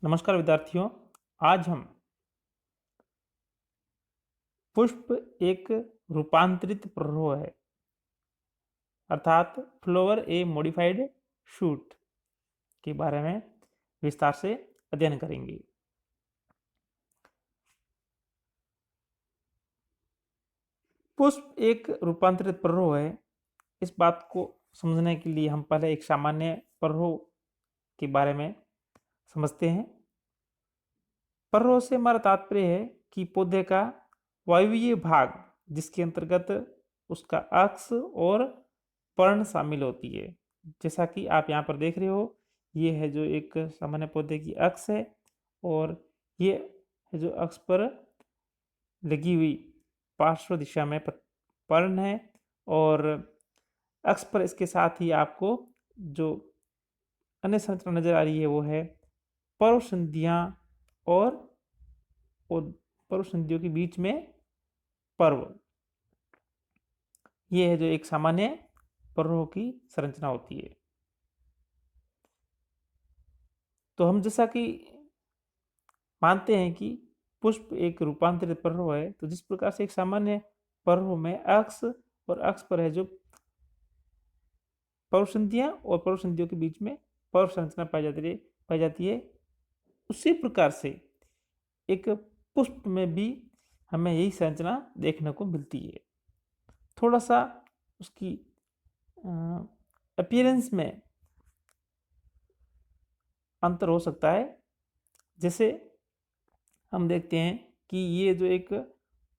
नमस्कार विद्यार्थियों। आज हम पुष्प एक रूपांतरित प्ररोह है अर्थात फ्लावर ए मॉडिफाइड शूट के बारे में विस्तार से अध्ययन करेंगे। पुष्प एक रूपांतरित प्ररोह है। इस बात को समझने के लिए हम पहले एक सामान्य प्ररोह के बारे में समझते हैं। प्ररोह से हमारा तात्पर्य है कि पौधे का वायवीय भाग जिसके अंतर्गत उसका अक्ष और पर्ण शामिल होती है। जैसा कि आप यहाँ पर देख रहे हो, ये है जो एक सामान्य पौधे की अक्ष है और ये है जो अक्ष पर लगी हुई पार्श्व दिशा में पर्ण है और अक्ष पर इसके साथ ही आपको जो अन्य संरचना नजर आ रही है वो है पर्व संधियां और पर्व संधियों के बीच में पर्व। ये है जो एक सामान्य प्ररोह की संरचना होती है। तो हम जैसा कि मानते हैं कि पुष्प एक रूपांतरित प्ररोह है, तो जिस प्रकार से एक सामान्य प्ररोह में अक्ष और अक्ष पर है जो पर्व संधियां और पर्व संधियों के बीच में पर्व संरचना पाई जाती है, उसी प्रकार से एक पुष्प में भी हमें यही संरचना देखने को मिलती है। थोड़ा सा उसकी अपीयरेंस में अंतर हो सकता है। जैसे हम देखते हैं कि ये जो एक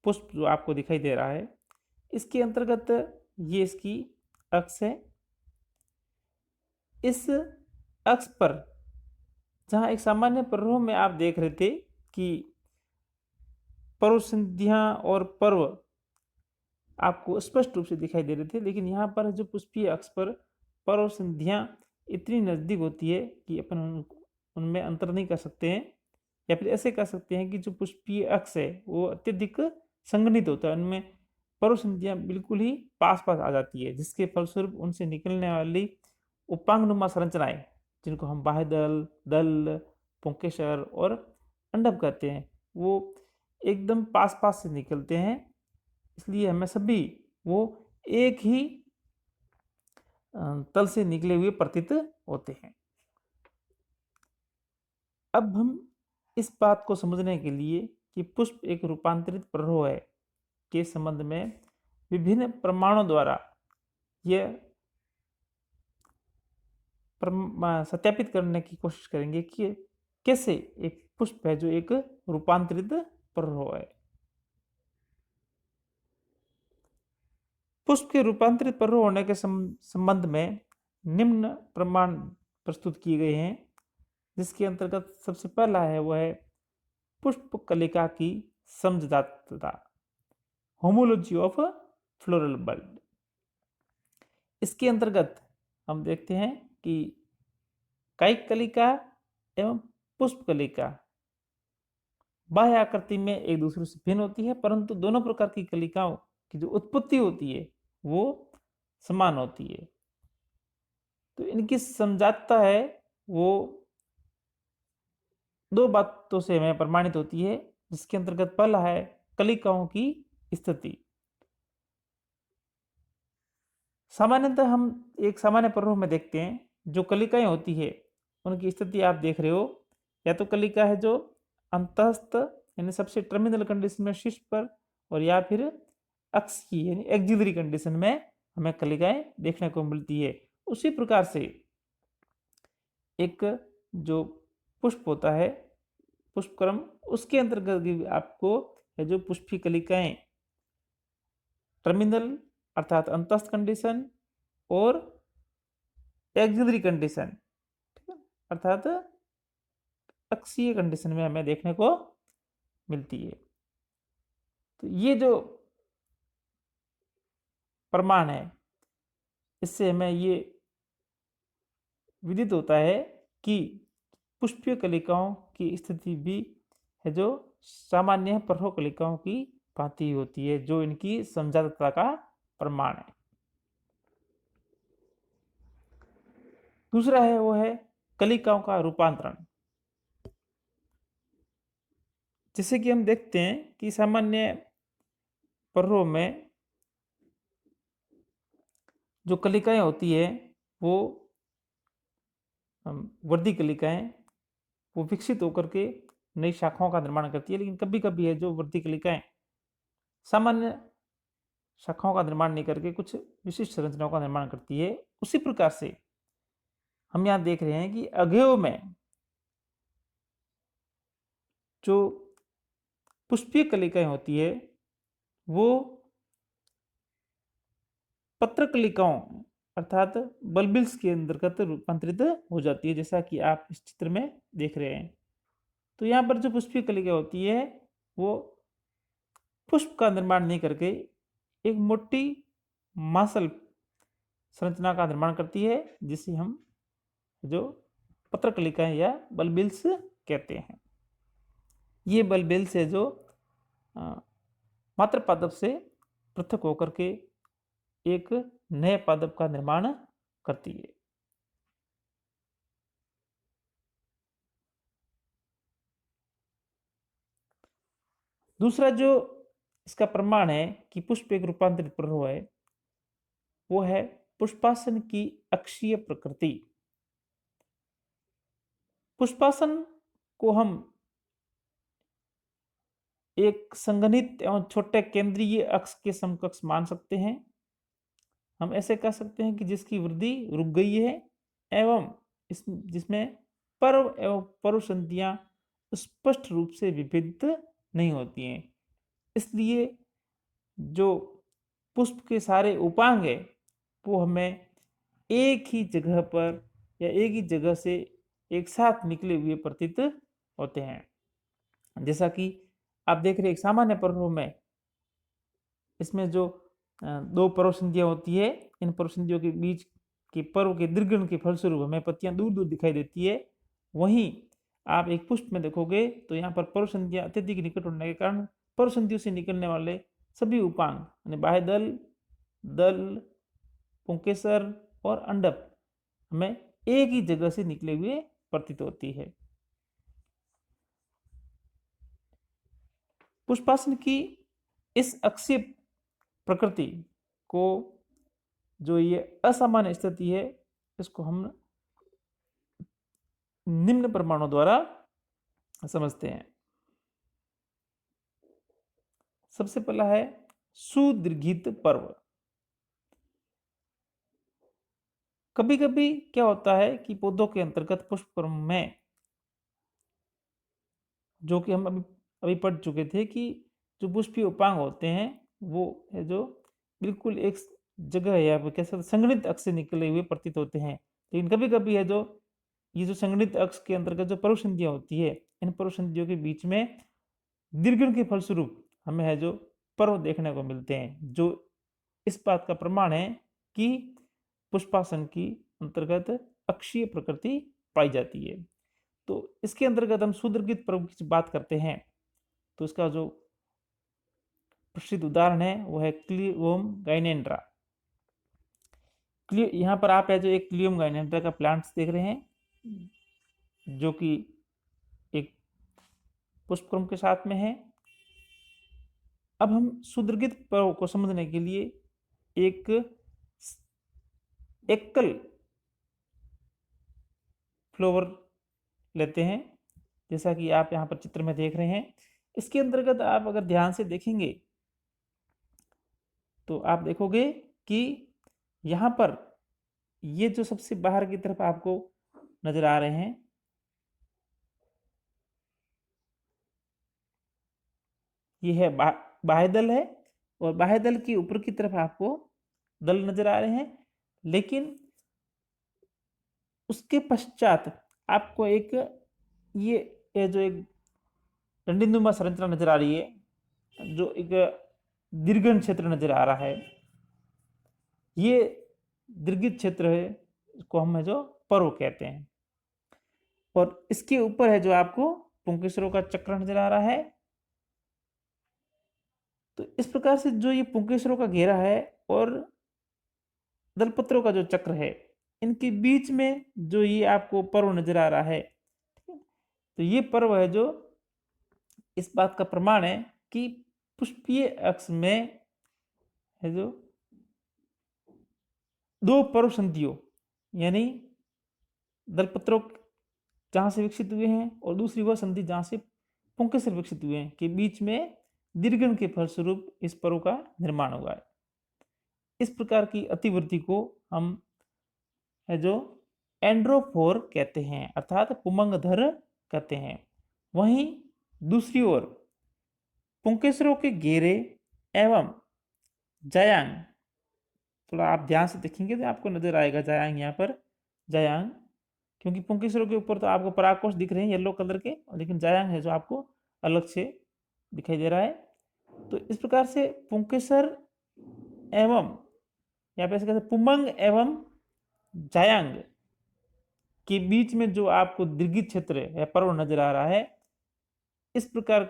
पुष्प जो आपको दिखाई दे रहा है, इसके अंतर्गत ये इसकी अक्ष है। इस अक्ष पर जहाँ एक सामान्य प्ररोह में आप देख रहे थे कि पर्व संधियां और पर्व आपको स्पष्ट रूप से दिखाई दे रहे थे, लेकिन यहाँ पर जो पुष्पीय अक्ष पर पर्व संधियां इतनी नज़दीक होती है कि अपन उनमें अंतर नहीं कर सकते हैं, या फिर ऐसे कर सकते हैं कि जो पुष्पीय अक्ष है वो अत्यधिक संघनित होता है, उनमें पर्व संधियां बिल्कुल ही पास पास आ जाती है, जिसके फलस्वरूप उनसे निकलने वाली उपांगनुमा संरचनाएं जिनको हम बाह्यदल, दल, पुंकेसर और अंडप कहते हैं, वो एकदम पास पास से निकलते हैं। इसलिए हमें सभी वो एक ही तल से निकले हुए प्रतीत होते हैं। अब हम इस बात को समझने के लिए कि पुष्प एक रूपांतरित प्ररोह है के संबंध में विभिन्न प्रमाणों द्वारा यह सत्यापित करने की कोशिश करेंगे कि कैसे एक पुष्प है जो एक रूपांतरित प्ररोह है। पुष्प के रूपांतरित प्ररोह होने के संबंध में निम्न प्रमाण प्रस्तुत किए गए हैं, जिसके अंतर्गत सबसे पहला है वह है पुष्प कलिका की समझदाता, होमोलॉजी ऑफ फ्लोरल बल्ब। इसके अंतर्गत हम देखते हैं कि कायिक कलिका एवं पुष्प कलिका बाह्य आकृति में एक दूसरे से भिन्न होती है, परंतु दोनों प्रकार की कलिकाओं की जो उत्पत्ति होती है वो समान होती है। तो इनकी समझाता है वो दो बातों से हमें प्रमाणित होती है, जिसके अंतर्गत पहला है कलिकाओं की स्थिति। सामान्यतः हम एक सामान्य प्ररोह में देखते हैं जो कलिकाएं होती है उनकी स्थिति आप देख रहे हो, या तो कलिका है जो अंतस्थ यानी सबसे टर्मिनल कंडीशन में शीर्ष पर, और या फिर अक्षीय यानी एक्सिलरी कंडीशन में हमें कलिकाएं देखने को मिलती है। उसी प्रकार से एक जो पुष्प होता है पुष्पक्रम, उसके अंतर्गत भी आपको है जो पुष्पी कलिकाएं टर्मिनल अर्थात अंतस्थ कंडीशन और एक्सिलरी कंडीशन अर्थात अक्षीय कंडीशन में हमें देखने को मिलती है। तो ये जो प्रमाण है, इससे हमें ये विदित होता है कि पुष्पीय कलिकाओं की स्थिति भी है जो सामान्य प्ररोह कलिकाओं की भांति होती है, जो इनकी समझदाता का प्रमाण है। दूसरा है वो है कलिकाओं का रूपांतरण। जैसे कि हम देखते हैं कि सामान्य पर्रों में जो कलिकाएं होती है वो वर्दी कलिकाएं वो विकसित होकर के नई शाखाओं का निर्माण करती है, लेकिन कभी कभी है जो वर्दी कलिकाएं सामान्य शाखाओं का निर्माण नहीं करके कुछ विशिष्ट संरचनाओं का निर्माण करती है। उसी प्रकार से हम यहाँ देख रहे हैं कि अवयव में जो पुष्पीय कलिकाएं होती है वो पत्र कलिकाओं अर्थात बल्बिल्स के अंतर्गत रूपांतरित हो जाती है, जैसा कि आप इस चित्र में देख रहे हैं। तो यहाँ पर जो पुष्पीय कलिका होती है वो पुष्प का निर्माण नहीं करके एक मोटी मांसल संरचना का निर्माण करती है, जिसे हम जो पत्र कलिकाएं या बल्बिल्स कहते हैं। ये बल्बिल्स है जो मात्र पादप से पृथक होकर के एक नए पादप का निर्माण करती है। दूसरा जो इसका प्रमाण है कि पुष्प एक रूपांतरित प्ररोह है वो है पुष्पासन की अक्षीय प्रकृति। पुष्पासन को हम एक संघनित एवं छोटे केंद्रीय अक्ष के समकक्ष मान सकते हैं। हम ऐसे कह सकते हैं कि जिसकी वृद्धि रुक गई है एवं जिसमें पर्व एवं पर्व संधियां स्पष्ट रूप से विभिन्न नहीं होती हैं। इसलिए जो पुष्प के सारे उपांग है वो हमें एक ही जगह पर या एक ही जगह से एक साथ निकले हुए प्रतीत होते हैं। जैसा कि आप देख रहे हैं एक सामान्य पर्व में इसमें जो दो पर्व संधियां होती है, इन पर्व संधियों के बीच के पर्व के दीर्घन के फलस्वरूप हमें पत्तियां दूर दूर दिखाई देती है। वहीं आप एक पुष्प में देखोगे तो यहाँ पर पर्व संधियां अत्यधिक निकट होने के कारण पर्व संधियों से निकलने वाले सभी उपांग यानी बाह्य दल, दल, पुंकेसर और अंडप हमें एक ही जगह से निकले हुए प्रतीत होती है। पुष्पासन की इस अक्षीय प्रकृति को जो ये असामान्य स्थिति है इसको हम निम्न प्रमाणों द्वारा समझते हैं। सबसे पहला है सुदीर्घित पर्व। कभी कभी क्या होता है कि पौधों के अंतर्गत पुष्प क्रम में जो कि हम अभी पढ़ चुके थे कि जो पुष्पीय उपांग होते हैं वो है जो बिल्कुल एक जगह या कैसे संगणित अक्ष से निकले हुए प्रतीत होते हैं। लेकिन कभी कभी है जो ये जो संगणित अक्ष के अंतर्गत जो पर्व संधियां होती है इन पर्व संधियों के बीच में दीर्घन के फलस्वरूप हमें है जो पर्व देखने को मिलते हैं, जो इस बात का प्रमाण है कि पुष्पासन की अंतर्गत अक्षीय प्रकृति पाई जाती है। तो इसके अंतर्गत हम सुदीर्घित पर्व की बात करते हैं तो इसका जो प्रसिद्ध उदाहरण है वो है क्लियोम गाइनेंड्रा। यहाँ पर आप है जो एक क्लियोम गाइनेंड्रा का प्लांट्स देख रहे हैं जो कि एक पुष्पक्रम के साथ में है। अब हम सुदीर्घित पर्व को समझने के लिए एक एकल फ्लावर लेते हैं, जैसा कि आप यहाँ पर चित्र में देख रहे हैं। इसके अंतर्गत आप अगर ध्यान से देखेंगे तो आप देखोगे कि यहाँ पर ये जो सबसे बाहर की तरफ आपको नजर आ रहे हैं ये है बाह्य दल है और बाह्य दल के ऊपर की तरफ आपको दल नजर आ रहे हैं, लेकिन उसके पश्चात आपको एक ये जो एक डंडीनुमा संरचना नजर आ रही है, जो एक दीर्घन क्षेत्र नजर आ रहा है। ये दीर्घित क्षेत्र है इसको हम है जो पर्व कहते हैं और इसके ऊपर है जो आपको पुंकेसरों का चक्र नजर आ रहा है। तो इस प्रकार से जो ये पुंकेसरों का घेरा है और दलपत्रों का जो चक्र है इनके बीच में जो ये आपको पर्व नजर आ रहा है, तो ये पर्व है जो इस बात का प्रमाण है कि पुष्पीय अक्ष में है जो दो पर्व संधियों यानी दलपत्रों जहां से विकसित हुए हैं और दूसरी वह संधि जहां से पुंकेसर विकसित हुए हैं के बीच में दीर्घन के फलस्वरूप इस पर्व का निर्माण हुआ है। इस प्रकार की अतिवृद्धि को हम है जो एंड्रोफोर कहते हैं अर्थात पुमंगधर कहते हैं। वहीं दूसरी ओर पुंकेसरों के घेरे एवं जायांग, थोड़ा आप ध्यान से देखेंगे तो आपको नजर आएगा जायांग यहाँ पर जायांग, क्योंकि पुंकेसरों के ऊपर तो आपको परागकोश दिख रहे हैं येलो कलर के, लेकिन जायांग है जो आपको अलग से दिखाई दे रहा है। तो इस प्रकार से पुंकेसर एवं या पे कहते पुमंग एवं जायांग के बीच में जो आपको दीर्घित क्षेत्र या पर्व नजर आ रहा है, इस प्रकार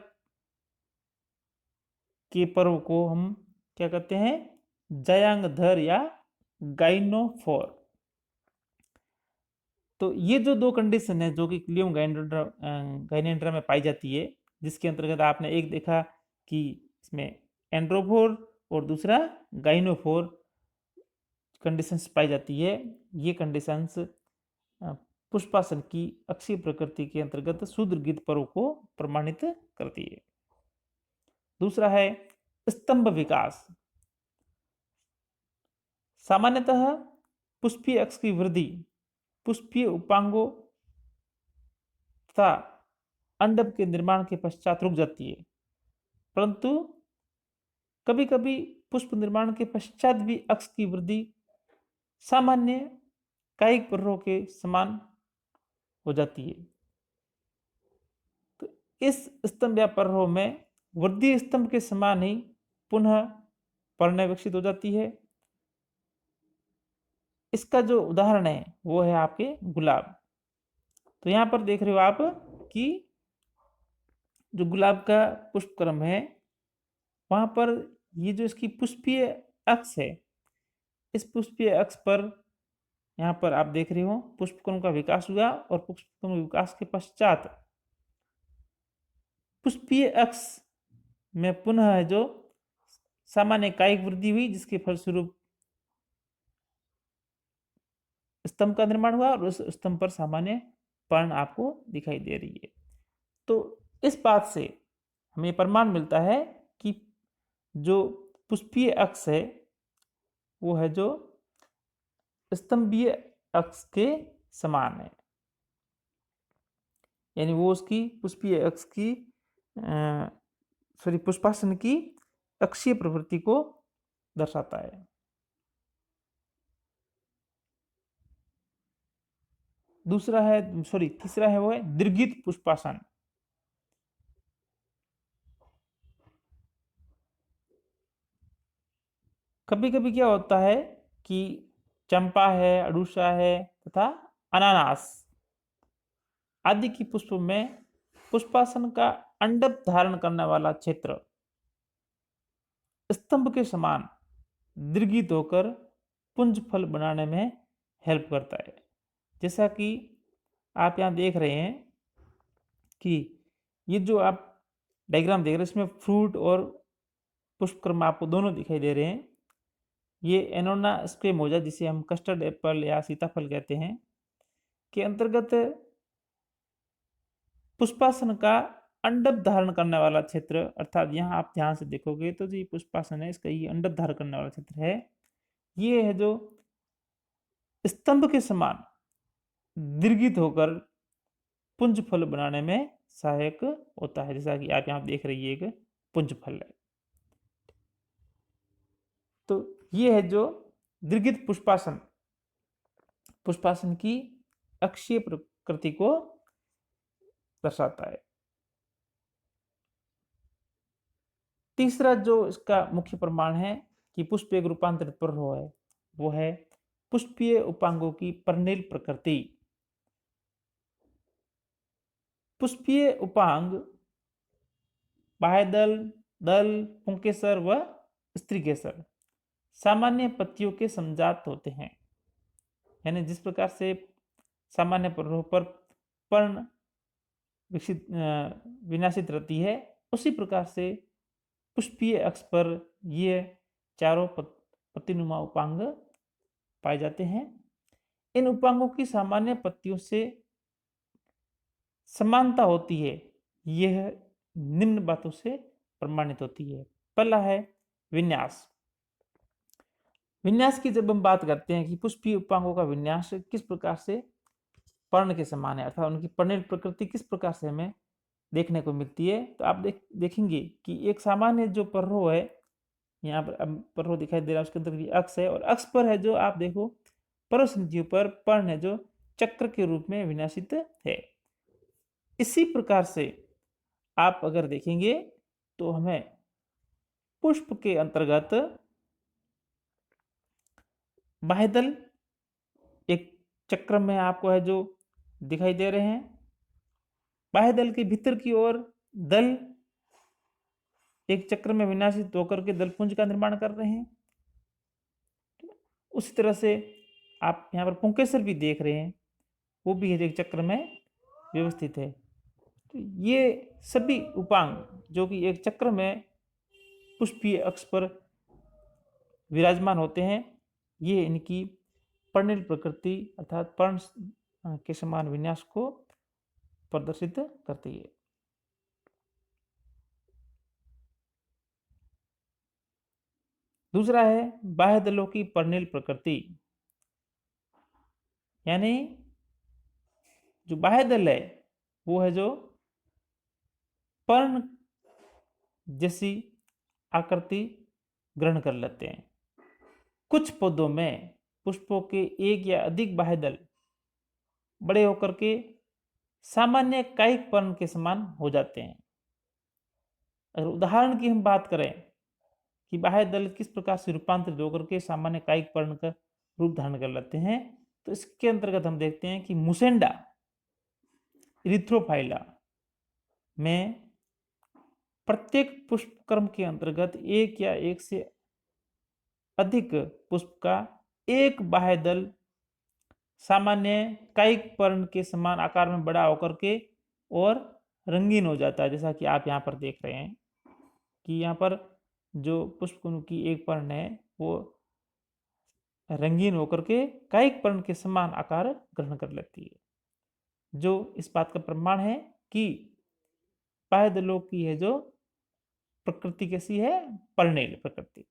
के पर्व को हम क्या कहते हैं, जायांगधर या गाइनोफोर। तो ये जो दो कंडीशन है जो कि क्लियम गाइनेंड्रा में पाई जाती है, जिसके अंतर्गत आपने एक देखा कि इसमें एंड्रोफोर और दूसरा गाइनोफोर कंडीशंस पाई जाती है। ये कंडीशंस पुष्पासन की अक्षीय प्रकृति के अंतर्गत सुदृढ़ पर्व को प्रमाणित करती है। दूसरा है स्तंभ विकास। सामान्यतः पुष्पीय अक्ष की वृद्धि पुष्पीय उपांगों तथा अंडक के निर्माण के पश्चात रुक जाती है, परंतु कभी कभी पुष्प निर्माण के पश्चात भी अक्ष की वृद्धि सामान्य कायिक पर्रों के समान हो जाती है। तो इस स्तंभ या पर्रों में वृद्धि स्तंभ के समान ही पुनः पर्णें विकसित हो जाती है। इसका जो उदाहरण है वो है आपके गुलाब। तो यहाँ पर देख रहे हो आप कि जो गुलाब का पुष्प क्रम है वहां पर ये जो इसकी पुष्पीय अक्ष है, इस पुष्पीय अक्ष पर यहाँ पर आप देख रहे हो पुष्पक्रम का विकास हुआ और पुष्पक्रम विकास के पश्चात पुष्पीय अक्ष में पुनः है जो सामान्य कायिक वृद्धि हुई, जिसके फलस्वरूप स्तंभ का निर्माण हुआ और उस स्तंभ पर सामान्य पर्ण आपको दिखाई दे रही है। तो इस बात से हमें प्रमाण मिलता है कि जो पुष्पीय अक्ष है वो है जो स्तंभीय अक्ष के समान है, यानी वो उसकी पुष्पीय अक्ष की पुष्पासन की अक्षीय प्रवृत्ति को दर्शाता है। तीसरा है वो है दीर्घित पुष्पासन। कभी कभी क्या होता है कि चंपा है, अडूसा है तथा अनानास आदि की पुष्प में पुष्पासन का अंडक धारण करने वाला क्षेत्र स्तंभ के समान दीर्घित होकर पुंज फल बनाने में हेल्प करता है। जैसा कि आप यहाँ देख रहे हैं कि ये जो आप डायग्राम देख रहे हैं इसमें फ्रूट और पुष्पक्रम आपको दोनों दिखाई दे रहे हैं। ये एनोना स्क्वेमोजा जिसे हम कस्टर्ड एप्पल या सीताफल कहते हैं के अंतर्गत पुष्पासन का अंडक धारण करने वाला क्षेत्र, अर्थात यहाँ आप ध्यान से देखोगे तो जो पुष्पासन है इसका ये अंडक धारण करने वाला क्षेत्र है, ये है जो स्तंभ के समान दीर्घित होकर पुंज फल बनाने में सहायक होता है। जैसा कि आप यहाँ देख रही है एक पुंज फल है। तो ये है जो दीर्घित पुष्पासन पुष्पासन की अक्षीय प्रकृति को दर्शाता है। तीसरा जो इसका मुख्य प्रमाण है कि पुष्प एक रूपांतरित पर्व है वो है पुष्पीय उपांगों की पर्णिल प्रकृति। पुष्पीय उपांग बाह्यदल, दल, पुंकेसर व स्त्रीकेसर सामान्य पत्तियों के समजात होते हैं। यानी जिस प्रकार से सामान्य पर्वों पर पर्ण विकसित विनाशित रहती है, उसी प्रकार से पुष्पीय अक्ष पर ये चारों पत्तीनुमा उपांग पाए जाते हैं। इन उपांगों की सामान्य पत्तियों से समानता होती है, यह निम्न बातों से प्रमाणित होती है। पहला है विन्यास। विन्यास की जब हम बात करते हैं कि पुष्पीय उपांगों का विन्यास किस प्रकार से पर्ण के समान है, अर्थात उनकी पर्णिल प्रकृति किस प्रकार से हमें देखने को मिलती है, तो आप देखेंगे कि एक सामान्य जो पर्रो है, यहाँ पर अब पर्रो दिखाई दे रहा है, उसके अंदर अक्ष है और अक्ष पर है जो आप देखो पर्वसंधियों पर पर्ण है जो चक्र के रूप में विन्यासित है। इसी प्रकार से आप अगर देखेंगे तो हमें पुष्प के अंतर्गत बाह्यदल एक चक्र में आपको है जो दिखाई दे रहे हैं। बाह्यदल के भीतर की ओर दल एक चक्र में विन्यासित होकर के दलपुंज का निर्माण कर रहे हैं। उसी तरह से आप यहाँ पर पुंकेसर भी देख रहे हैं, वो भी एक चक्र में व्यवस्थित है। तो ये सभी उपांग जो कि एक चक्र में पुष्पीय अक्ष पर विराजमान होते हैं, ये इनकी पर्णिल प्रकृति अर्थात पर्ण के समान विन्यास को प्रदर्शित करती है। दूसरा है बाह्य दलों की पर्णिल प्रकृति, यानी जो बाह्य दल है वो है जो पर्ण जैसी आकृति ग्रहण कर लेते हैं। कुछ पौधों में पुष्पों के एक या अधिक बाह्य दल बड़े होकर के सामान्य कायिक पर्ण के समान हो जाते हैं। अगर उदाहरण की हम बात करें कि बाह्य दल किस प्रकार से रूपांतरित होकर के सामान्य कायिक पर्ण का रूप धारण कर लेते हैं, तो इसके अंतर्गत हम देखते हैं कि मुसेंडा इरिथ्रोफाइला में प्रत्येक पुष्पक्रम के अंतर्गत एक या एक से अधिक पुष्प का एक बाह्य दल सामान्य कायिक पर्ण के समान आकार में बड़ा होकर के और रंगीन हो जाता है। जैसा कि आप यहाँ पर देख रहे हैं कि यहाँ पर जो पुष्प की एक पर्ण है वो रंगीन होकर के कायिक पर्ण के समान आकार ग्रहण कर लेती है, जो इस बात का प्रमाण है कि बाह्य दलों की है जो प्रकृति कैसी है, पर्णिल प्रकृति।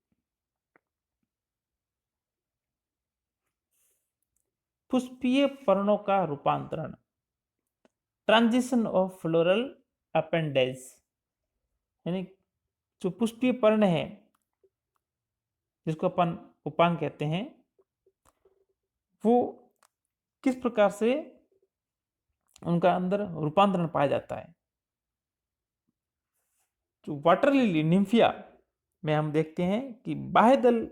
पुष्पीय पर्णों का रूपांतरण, ट्रांजिशन ऑफ फ्लोरल अपेंडेज, यानी जो पुष्पीय पर्ण है जिसको अपन उपांग कहते हैं, वो किस प्रकार से उनका अंदर रूपांतरण पाया जाता है। जो वाटर लिली निम्फिया में हम देखते हैं कि बाह्य दल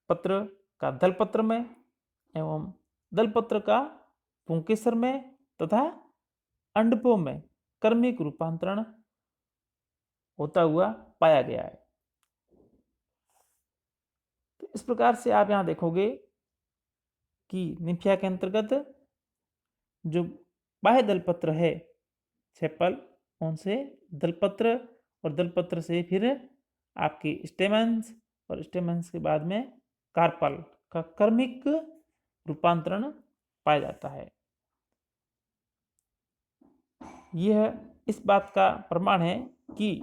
पत्र का दल पत्र में एवं दल पत्र का पुंकेसर में तथा अंडपों में कर्मिक रूपांतरण होता हुआ पाया गया है। तो इस प्रकार से आप यहां देखोगे कि निम्फिया के अंतर्गत जो बाह्य दलपत्र है सेपल, उनसे दलपत्र और दलपत्र से फिर आपकी स्टेमन्स और स्टेमन्स के बाद में कार्पल का कर्मिक रूपांतरण पाया जाता है। यह इस बात का प्रमाण है कि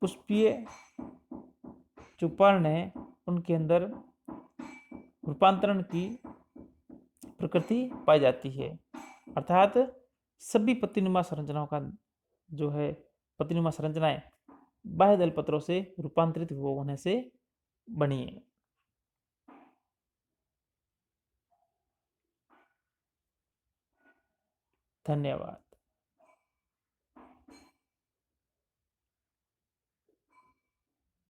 पुष्पीय जो पर्ण है उनके अंदर रूपांतरण की प्रकृति पाई जाती है, अर्थात सभी पत्तीनुमा संरचनाओं का जो है पत्तीनुमा संरचनाएं बाह्य दल पत्रों से रूपांतरित होने से बनी है। धन्यवाद।